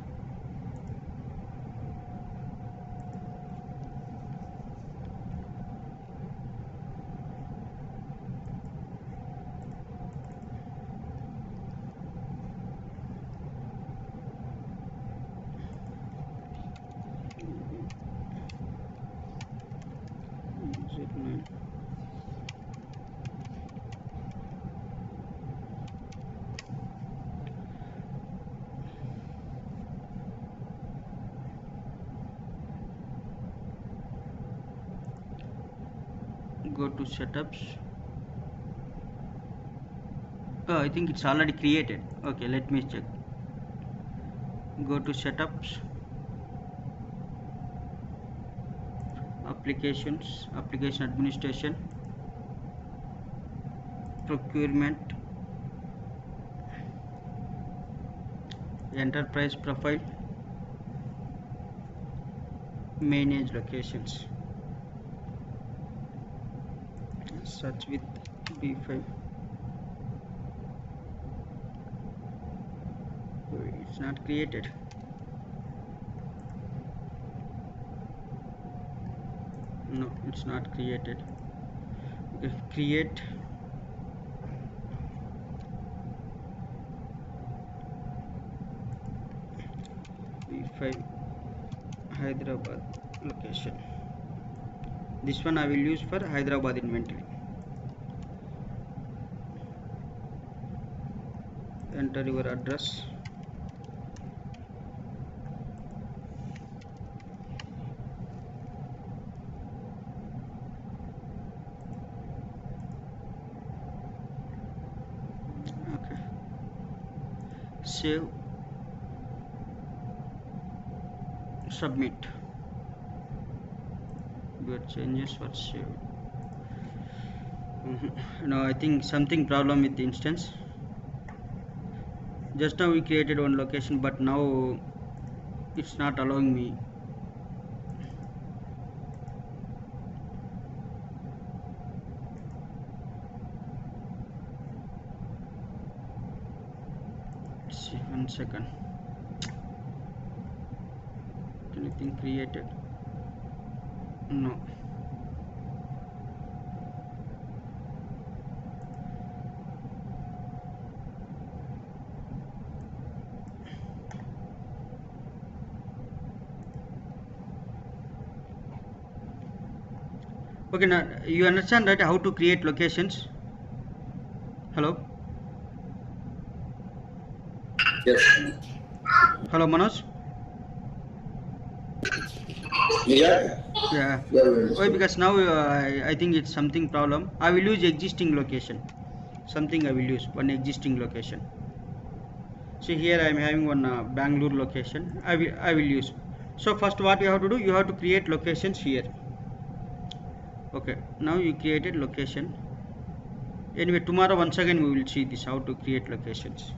go to setups. Oh, I think it's already created. Okay, let me check. Go to setups, applications, application administration, procurement, enterprise profile, manage locations. Search with B5. It's not created. No, it's not created. Okay, create. B5 Hyderabad location. This one I will use for Hyderabad inventory. Enter your address. Okay. Save. Submit. Your changes were saved. No, I think something problem with the instance. Just now we created one location, but now it's not allowing me. Let's see, 1 second. Anything created? No. Okay, now you understand that how to create locations? Hello? Yes. Hello, Manoj? Yeah. Yeah. Yeah. Why? Because now I think it's something problem. I will use existing location. Something I will use one existing location. See here I am having one Bangalore location. I will use. So first what you have to do? You have to create locations here. Okay. Now you created location. Anyway, tomorrow once again we will see this how to create locations.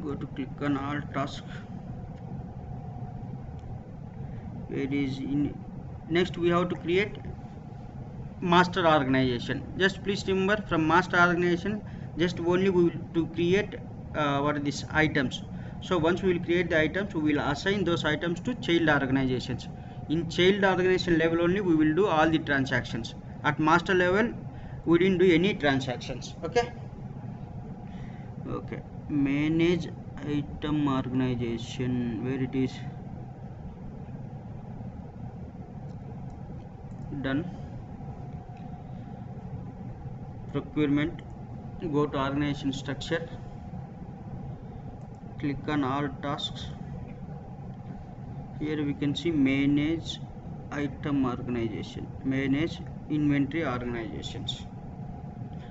Go to click on all task. Where is in next we have to create master organization. Just please remember from master organization just only we will to create what are these items. So once we will create the items we will assign those items to child organizations. In child organization level only we will do all the transactions. At master level we didn't do any transactions. Okay. Okay, manage item organization, where it is done. Procurement, go to organization structure, click on all tasks. Here we can see manage item organization, manage inventory organizations.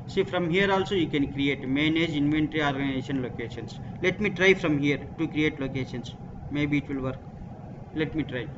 See from here also you can create manage inventory organization locations. Let me try from here to create locations. Maybe it will work. Let me try.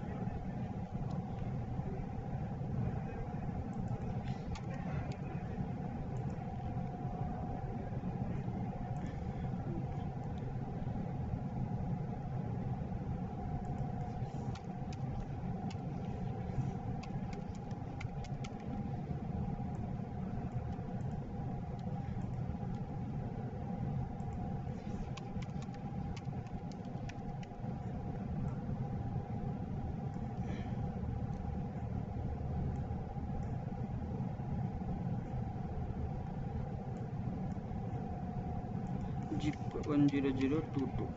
Zip 10022.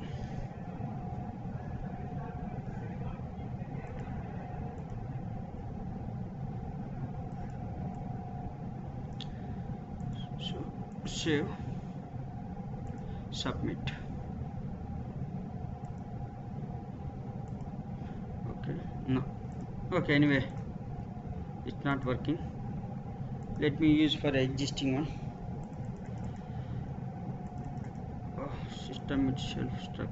So save, submit. Okay, anyway, it's not working. Let me use for existing one. Oh, system itself stuck.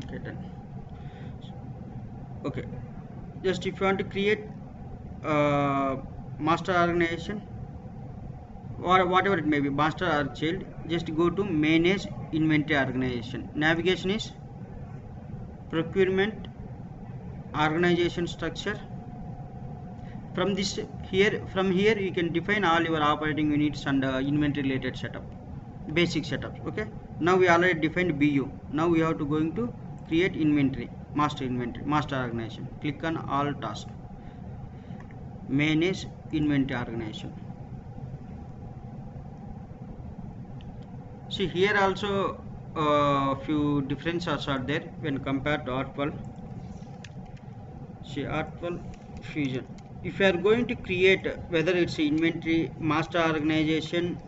Okay, done. Okay, just if you want to create master organization or whatever it may be, master or child, just go to manage inventory organization. Navigation is procurement organization structure. From this from here you can define all your operating units and inventory related setup, basic setups. Okay, now we already defined BU. Now we have to going to create inventory, master organization. Click on all tasks, manage inventory organization. See here also few differences are there when compared to R12. See R12 fusion. If you are going to create whether it's inventory master organization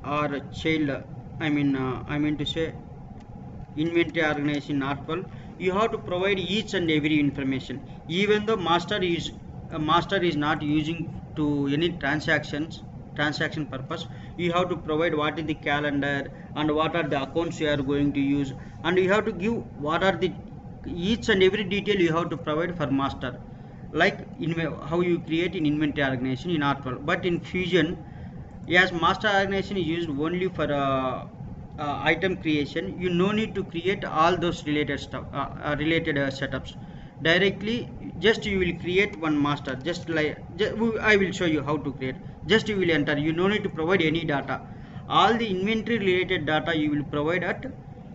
or a child, I mean to say inventory organization R12, you have to provide each and every information. Even though master is not using to any transaction purpose, you have to provide what is the calendar and what are the accounts you are going to use, and you have to give what are the each and every detail you have to provide for master, like in how you create an inventory organization in R12. But in fusion, yes, master organization is used only for item creation. You no need to create all those related stuff, related setups directly. Just you will create one master, just like I will show you how to create. Just you will enter, you no need to provide any data. All the inventory related data you will provide at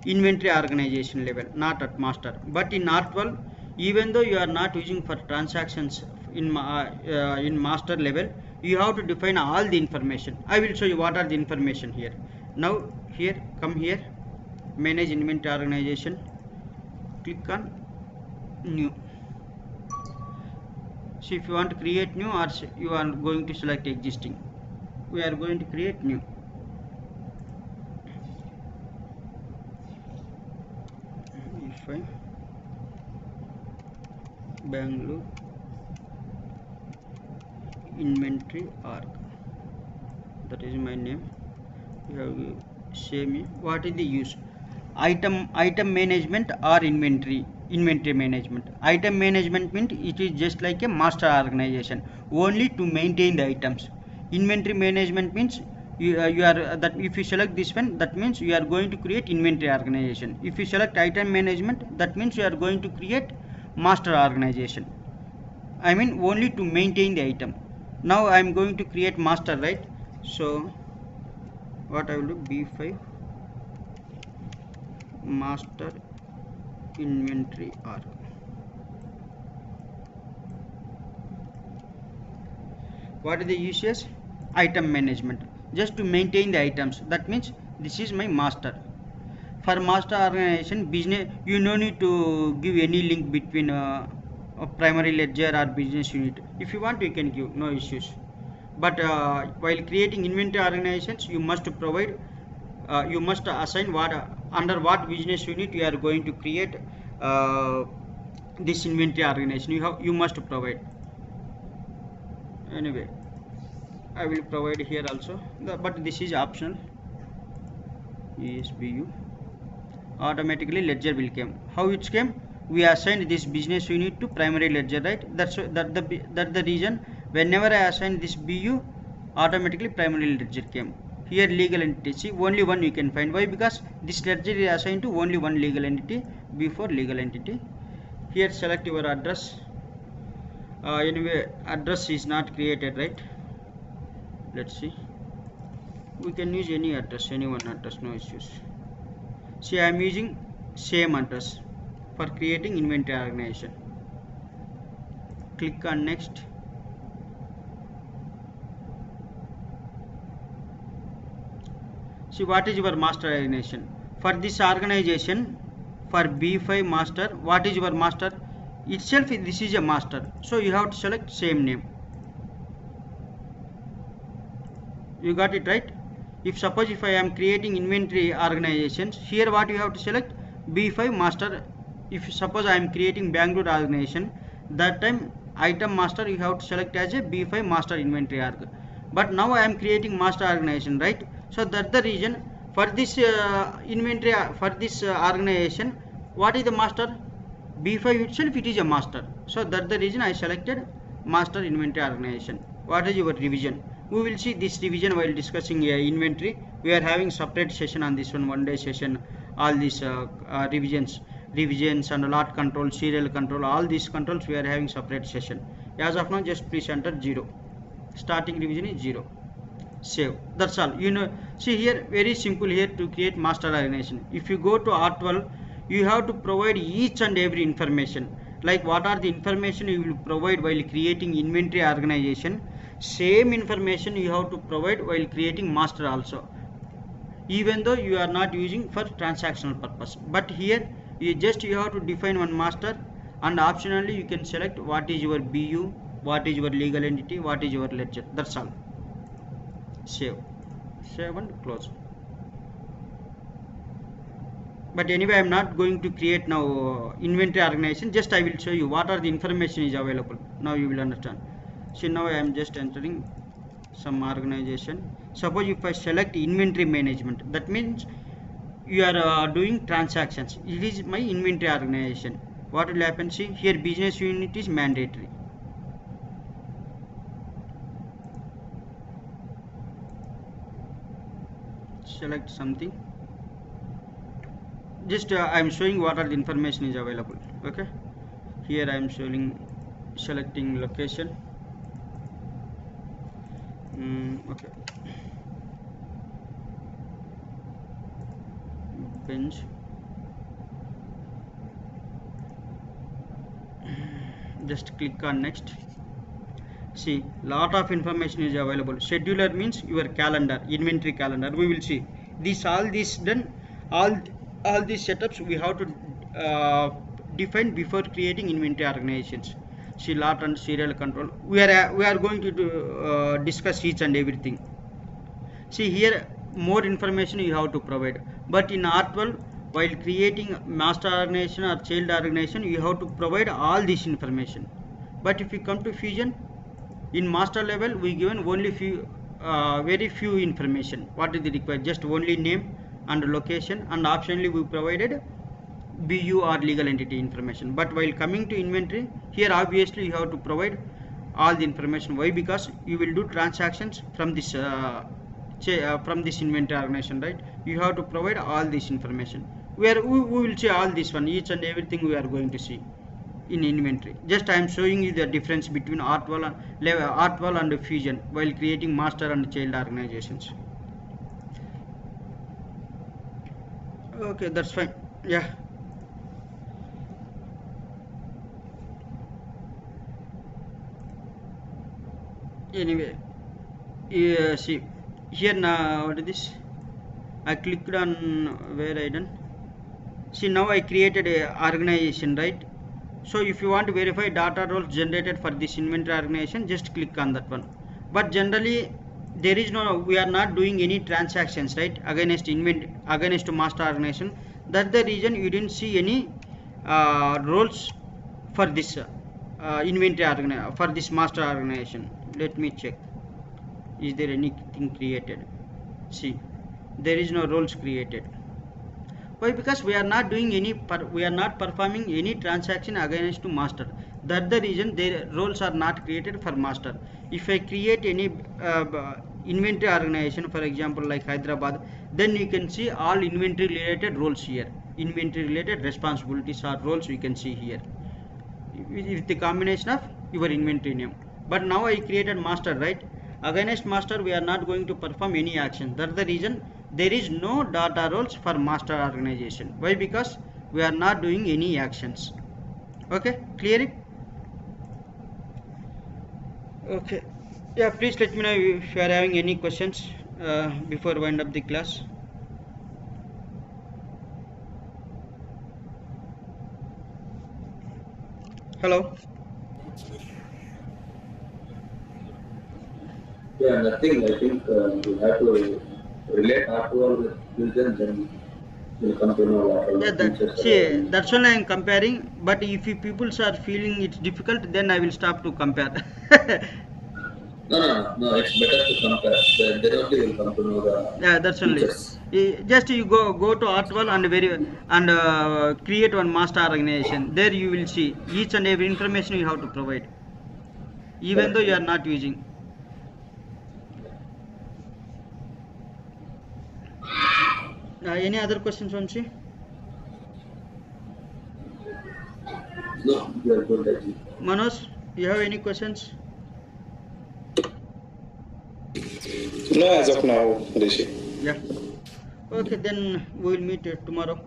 inventory organization level, not at master. But in R12, even though you are not using for transactions in master level, you have to define all the information. I will show you what are the information here. Now here, come here, manage inventory organization, click on new. See, if you want to create new or you are going to select existing, we are going to create new. If I Bangalore inventory org, that is my name. You have to say me what is the use. Item management or inventory management. Item management means it is just like a master organization, only to maintain the items. Inventory management means you are that if you select this one, that means you are going to create inventory organization. If you select item management, that means you are going to create master organization. I mean only to maintain the item. Now I am going to create master, right? So what I will do, B5 master inventory org. What is the uses? Item management, just to maintain the items. That means this is my master. For master organization business, you no need to give any link between a primary ledger or business unit. If you want, you can give, no issues. But while creating inventory organizations, you must provide, you must assign what under what business unit you are going to create this inventory organization. You must provide. Anyway, I will provide here also, but this is optional. ESBU automatically ledger will come. How it came? We assigned this business unit to primary ledger, right? That's the reason whenever I assign this BU, automatically primary ledger came. Here legal entity, see only one you can find. Why? Because this ledger is assigned to only one legal entity before legal entity. Here select your address. Anyway, address is not created, right? Let's see. We can use any address, any one address, no issues. See, I am using same address for creating inventory organization. Click on next. See, what is your master organization? For this organization, for B5 master, what is your master? Itself, this is a master. So you have to select same name. You got it right? If suppose if I am creating inventory organizations, here what you have to select B5 master. If suppose I am creating Bangalore organization, that time item master you have to select as a B5 master inventory org. But now I am creating master organization, right? So that's the reason for this inventory for this organization, what is the master? B5 itself it is a master. So that's the reason I selected master inventory organization. What is your revision? We will see this revision while discussing inventory. We are having separate session on this one day session. All these revisions and lot control, serial control, all these controls we are having separate session. As of now, just please enter 0. Starting revision is 0. Save. That's all. See here, very simple here to create master organization. If you go to R12, you have to provide each and every information. Like what are the information you will provide while creating inventory organization. Same information you have to provide while creating master also. Even though you are not using for transactional purpose. But here, you have to define one master, and optionally you can select what is your BU, what is your legal entity, what is your ledger. That's all. Save and close. But anyway, I am not going to create now inventory organization. Just I will show you what are the information is available. Now you will understand. See, now I am just entering some organization. Suppose if I select inventory management, that means you are doing transactions. It is my inventory organization. What will happen? See here, business unit is mandatory. Select something. Just I am showing what are the information is available. Okay, here I am selecting location. Okay, bench. Just click on next. See, lot of information is available. Scheduler means your calendar, inventory calendar. We will see all this done. All these setups we have to define before creating inventory organizations. See, lot and serial control. We are going to discuss each and everything. See here, more information you have to provide. But in R12, while creating master organization or child organization, you have to provide all this information. But if you come to Fusion, in master level we given only very few information. What is the required? Just only name and location, and optionally we provided BU or legal entity information. But while coming to inventory, here obviously you have to provide all the information. Why? Because you will do transactions from this inventory organization, right? You have to provide all this information. We will see all this one, each and everything we are going to see in inventory. Just I am showing you the difference between R12 and Fusion while creating master and child organizations. Okay, that's fine. Yeah. Anyway, see here now, what is this? I clicked on where I done. See, now I created a organization, right? So if you want to verify data roles generated for this inventory organization, just click on that one. But generally we are not doing any transactions, right, against master organization. That's the reason you didn't see any roles for this for this master organization. Let me check, is there anything created? See, there is no roles created. Why? Because we are not doing we are not performing any transaction against to master. That's the reason their roles are not created for master. If I create any inventory organization, for example like Hyderabad, then you can see all inventory related roles here. Inventory related responsibilities or roles we can see here with the combination of your inventory name. But now I created master, right? Against master we are not going to perform any action. That's the reason there is no data roles for master organization. Why? Because we are not doing any actions. Okay, clear it? Okay, yeah, please let me know if you are having any questions before wind up the class. Hello. Yeah, nothing. I think you have to relate hardware with fusion, then you'll come to know what all Yeah, the that features are see, available. that's only I'm comparing. But if you people are feeling it's difficult, then I will stop to compare. No. It's better to compare. Then only you'll come to know the Yeah, that's only. features. Just you go to Artwell and create one master organization. There you will see each and every information you have to provide, even though Correct. you are not using. Any other questions, Vamshi? No, you are good, I think. Manoj, you have any questions? No, as of now, Rishi. Yeah. Okay, then we will meet tomorrow.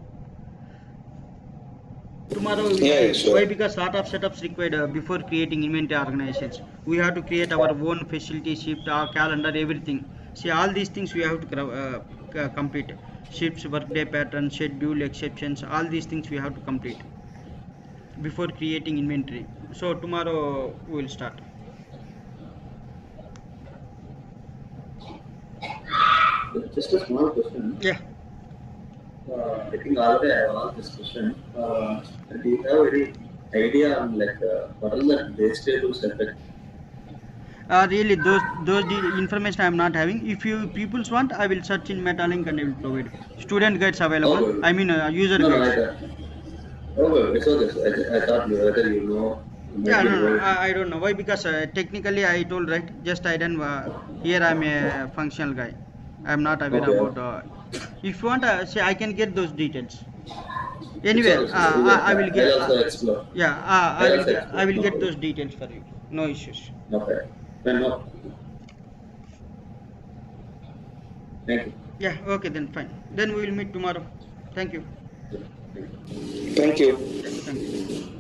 Tomorrow we will Yeah, see yeah, why, sure. because lot of setups required before creating inventory organizations. We have to create our own facility, shift, our calendar, everything. See, all these things we have to complete. Shifts, workday patterns, schedule, exceptions, all these things we have to complete before creating inventory. So tomorrow we will start. Just a small question. Yeah. I think already I have asked this question. Do you have any idea on like what is the base tables effect? Really, those information I am not having. If you peoples want, I will search in Metalink and I will provide. Student guides available. Okay. I mean, user No, guides. okay, it's okay. I thought whether you know, you might Yeah, be no, no, knowing. I don't know why, because technically I told right. Just I done here. I'm a functional guy. I'm not aware Okay, about. If you want, say I can get those details. it's Anyway, okay. So even I will get. I'll also explore. Yeah, I I'll will also get. I explore. will No get problem. those details for you. No issues. Okay. No. Thank you. Yeah. Okay, then fine. Then we will meet tomorrow. Thank you. Thank you. Thank you. Yeah. Thank you.